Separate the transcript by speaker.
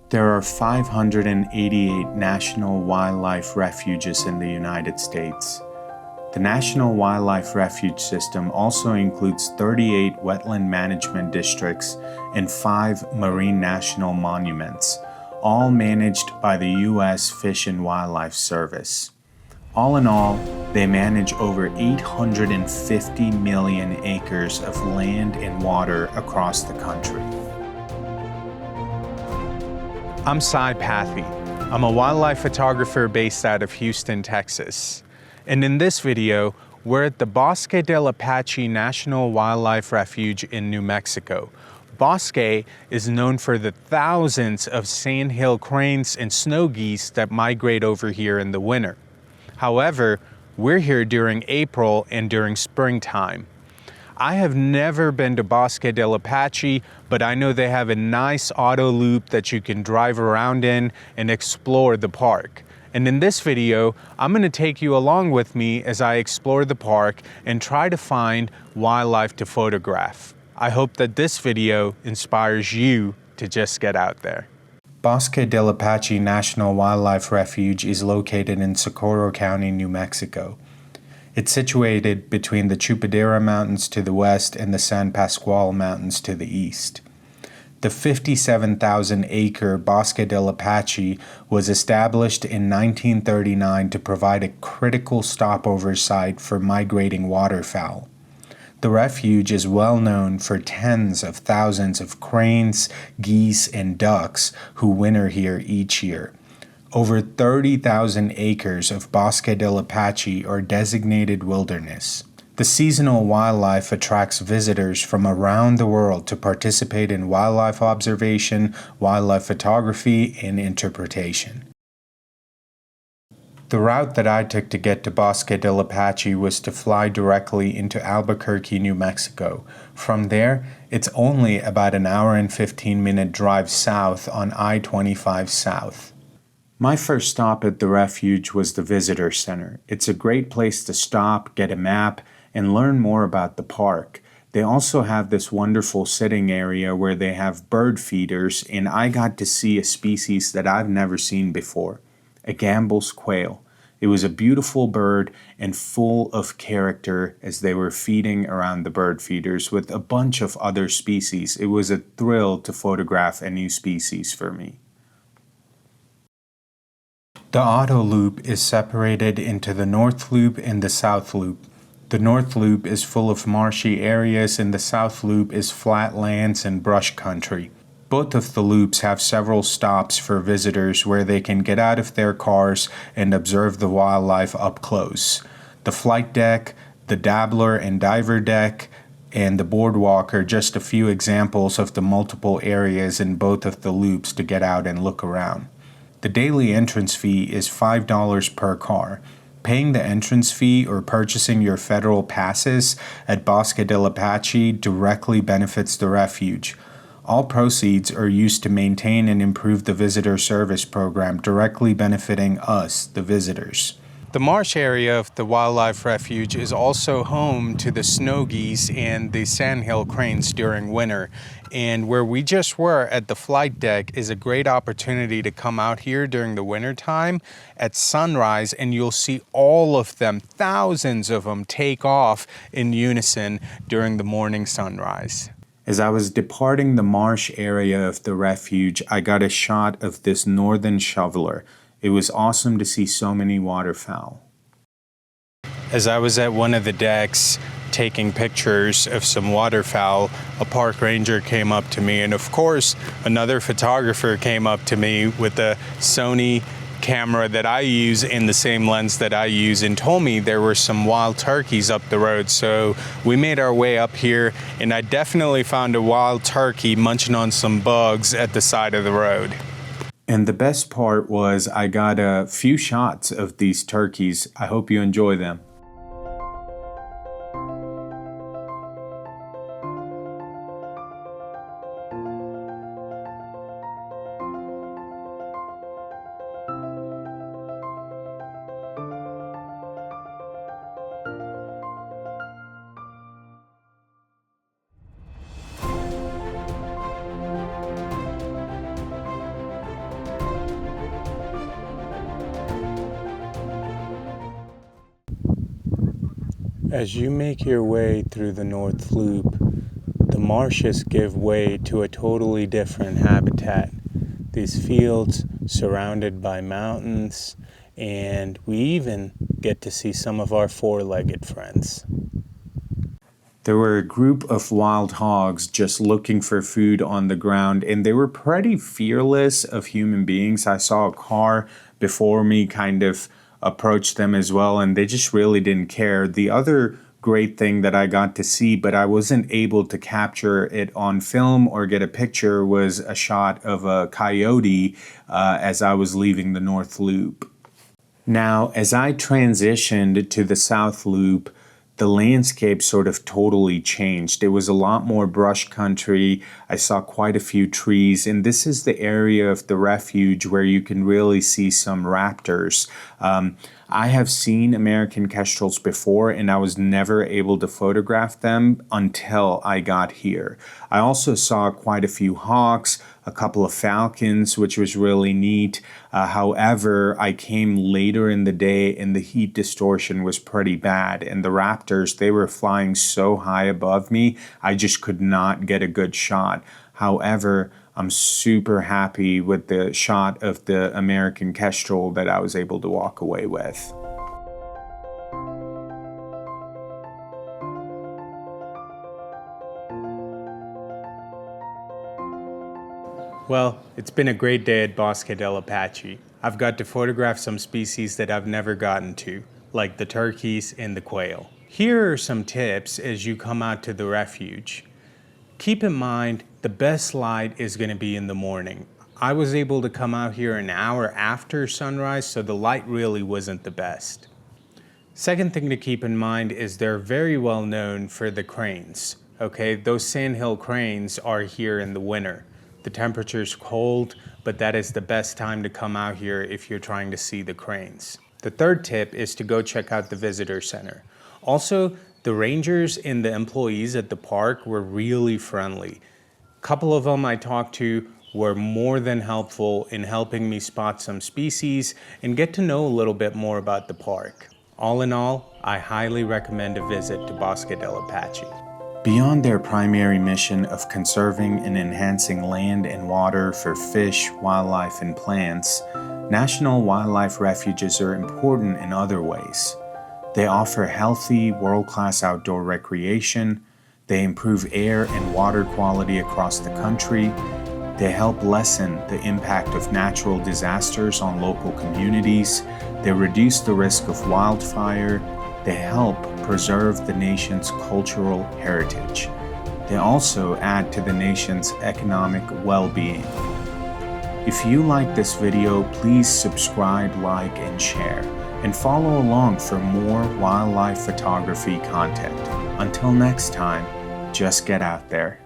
Speaker 1: There are 588 national wildlife refuges in the United States. The National Wildlife Refuge System also includes 38 wetland management districts and 5 marine national monuments, all managed by the U.S. Fish and Wildlife Service. All in all, they manage over 850 million acres of land and water across the country. I'm Cy Pathy. I'm a wildlife photographer based out of Houston, Texas. And in this video, we're at the Bosque del Apache National Wildlife Refuge in New Mexico. Bosque is known for the thousands of sandhill cranes and snow geese that migrate over here in the winter. However, we're here during April and during springtime. I have never been to Bosque del Apache, but I know they have a nice auto loop that you can drive around in and explore the park. And in this video, I'm going to take you along with me as I explore the park and try to find wildlife to photograph. I hope that this video inspires you to just get out there. Bosque del Apache National Wildlife Refuge is located in Socorro County, New Mexico. It's situated between the Chupadera Mountains to the west and the San Pascual Mountains to the east. The 57,000-acre Bosque del Apache was established in 1939 to provide a critical stopover site for migrating waterfowl. The refuge is well known for tens of thousands of cranes, geese, and ducks who winter here each year. Over 30,000 acres of Bosque del Apache are designated wilderness. The seasonal wildlife attracts visitors from around the world to participate in wildlife observation, wildlife photography, and interpretation. The route that I took to get to Bosque del Apache was to fly directly into Albuquerque, New Mexico. From there, it's only about an hour and 15-minute drive south on I-25 South. My first stop at the refuge was the visitor center. It's a great place to stop, get a map, and learn more about the park. They also have this wonderful sitting area where they have bird feeders, and I got to see a species that I've never seen before, a Gambel's quail. It was a beautiful bird and full of character as they were feeding around the bird feeders with a bunch of other species. It was a thrill to photograph a new species for me. The auto loop is separated into the north loop and the south loop. The north loop is full of marshy areas and the south loop is flat lands and brush country. Both of the loops have several stops for visitors where they can get out of their cars and observe the wildlife up close. The flight deck, the dabbler and diver deck, and the boardwalk are just a few examples of the multiple areas in both of the loops to get out and look around. The daily entrance fee is $5 per car. Paying the entrance fee or purchasing your federal passes at Bosque del Apache directly benefits the refuge. All proceeds are used to maintain and improve the visitor service program, directly benefiting us, the visitors. The marsh area of the wildlife refuge is also home to the snow geese and the sandhill cranes during winter. And where we just were at the flight deck is a great opportunity to come out here during the winter time at sunrise, and you'll see all of them, thousands of them, take off in unison during the morning sunrise. As I was departing the marsh area of the refuge, I got a shot of this northern shoveler. It was awesome to see so many waterfowl. As I was at one of the decks taking pictures of some waterfowl, a park ranger came up to me, and of course another photographer came up to me with a Sony camera that I use and the same lens that I use, and told me there were some wild turkeys up the road. So we made our way up here, and I definitely found a wild turkey munching on some bugs at the side of the road. And the best part was I got a few shots of these turkeys. I hope you enjoy them. As you make your way through the North Loop, the marshes give way to a totally different habitat. These fields surrounded by mountains, and we even get to see some of our four-legged friends. There were a group of wild hogs just looking for food on the ground, and they were pretty fearless of human beings. I saw a car before me kind of approach them as well, and they just really didn't care. The other great thing that I got to see, but I wasn't able to capture it on film or get a picture, was a shot of a coyote as I was leaving the North Loop. Now, as I transitioned to the South Loop, the landscape sort of totally changed. It was a lot more brush country. I saw quite a few trees, and this is the area of the refuge where you can really see some raptors. I have seen American kestrels before, and I was never able to photograph them until I got here. I also saw quite a few hawks, a couple of falcons, which was really neat. However, I came later in the day and the heat distortion was pretty bad, and the raptors, they were flying so high above me, I just could not get a good shot. However, I'm super happy with the shot of the American kestrel that I was able to walk away with. Well, it's been a great day at Bosque del Apache. I've got to photograph some species that I've never gotten to, like the turkeys and the quail. Here are some tips as you come out to the refuge. Keep in mind, the best light is going to be in the morning. I was able to come out here an hour after sunrise, so the light really wasn't the best. Second thing to keep in mind is they're very well known for the cranes. Okay, those sandhill cranes are here in the winter. The temperature's cold, but that is the best time to come out here if you're trying to see the cranes. The third tip is to go check out the visitor center. Also, the rangers and the employees at the park were really friendly. A couple of them I talked to were more than helpful in helping me spot some species and get to know a little bit more about the park. All in all, I highly recommend a visit to Bosque del Apache. Beyond their primary mission of conserving and enhancing land and water for fish, wildlife, and plants, national wildlife refuges are important in other ways. They offer healthy, world-class outdoor recreation. They improve air and water quality across the country. They help lessen the impact of natural disasters on local communities. They reduce the risk of wildfire. They help preserve the nation's cultural heritage. They also add to the nation's economic well-being. If you like this video, please subscribe, like, and share, and follow along for more wildlife photography content. Until next time, just get out there.